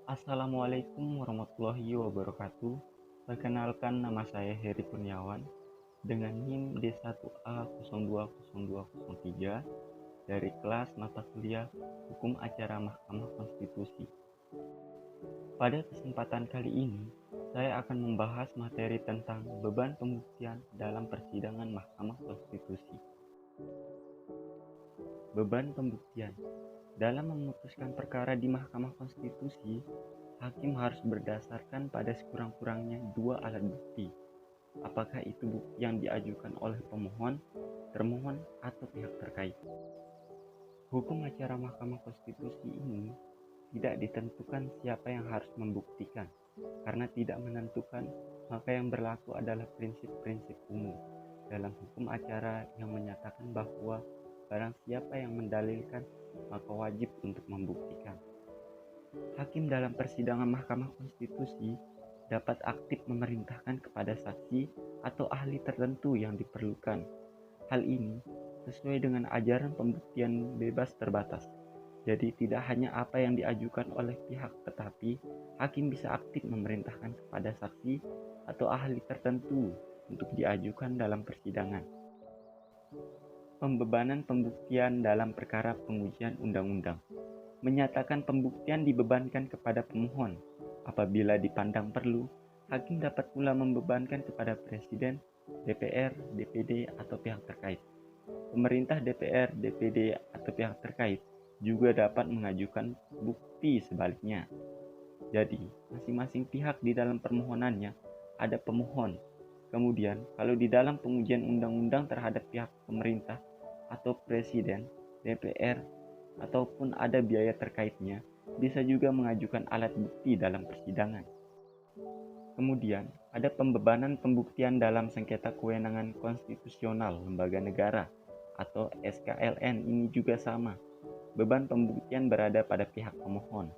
Assalamualaikum warahmatullahi wabarakatuh. Perkenalkan, nama saya Heri Kurniawan dengan NIM D1A020203 dari kelas mata kuliah Hukum Acara Mahkamah Konstitusi. Pada kesempatan kali ini, saya akan membahas materi tentang beban pembuktian dalam persidangan Mahkamah Konstitusi. Beban pembuktian dalam memutuskan perkara di Mahkamah Konstitusi, hakim harus berdasarkan pada sekurang-kurangnya dua alat bukti. Apakah itu bukti yang diajukan oleh pemohon, termohon, atau pihak terkait. Hukum acara Mahkamah Konstitusi ini tidak ditentukan siapa yang harus membuktikan. Karena tidak menentukan, maka yang berlaku adalah prinsip-prinsip umum dalam hukum acara yang menyatakan bahwa barang siapa yang mendalilkan, maka wajib untuk membuktikan. Hakim dalam persidangan Mahkamah Konstitusi dapat aktif memerintahkan kepada saksi atau ahli tertentu yang diperlukan. Hal ini sesuai dengan ajaran pembuktian bebas terbatas. Jadi tidak hanya apa yang diajukan oleh pihak, tetapi hakim bisa aktif memerintahkan kepada saksi atau ahli tertentu untuk diajukan dalam persidangan. Pembebanan pembuktian dalam perkara pengujian undang-undang menyatakan pembuktian dibebankan kepada pemohon. Apabila dipandang perlu, hakim dapat pula membebankan kepada Presiden, DPR, DPD, atau pihak terkait. Pemerintah, DPR, DPD, atau pihak terkait juga dapat mengajukan bukti sebaliknya. Jadi, masing-masing pihak di dalam permohonannya ada pemohon. Kemudian, kalau di dalam pengujian undang-undang terhadap pihak pemerintah atau Presiden, DPR, ataupun ada biaya terkaitnya, bisa juga mengajukan alat bukti dalam persidangan. Kemudian, ada pembebanan pembuktian dalam sengketa kewenangan konstitusional lembaga negara atau SKLN. Ini juga sama. Beban pembuktian berada pada pihak pemohon.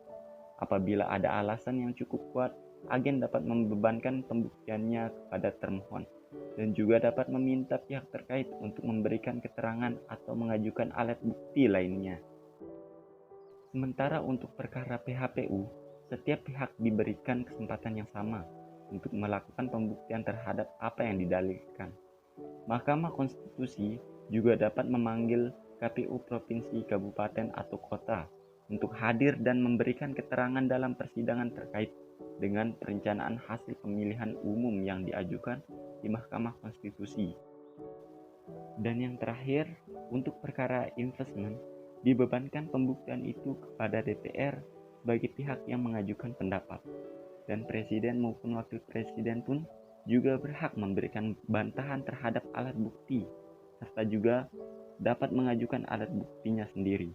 Apabila ada alasan yang cukup kuat, agen dapat membebankan pembuktiannya kepada termohon dan juga dapat meminta pihak terkait untuk memberikan keterangan atau mengajukan alat bukti lainnya. Sementara untuk perkara PHPU, setiap pihak diberikan kesempatan yang sama untuk melakukan pembuktian terhadap apa yang didalilkan. Mahkamah Konstitusi juga dapat memanggil KPU provinsi, kabupaten, atau kota untuk hadir dan memberikan keterangan dalam persidangan terkait dengan perencanaan hasil pemilihan umum yang diajukan di Mahkamah Konstitusi. Dan yang terakhir, untuk perkara investment, dibebankan pembuktian itu kepada DPR sebagai pihak yang mengajukan pendapat. Dan Presiden maupun Wakil Presiden pun juga berhak memberikan bantahan terhadap alat bukti, serta juga dapat mengajukan alat buktinya sendiri.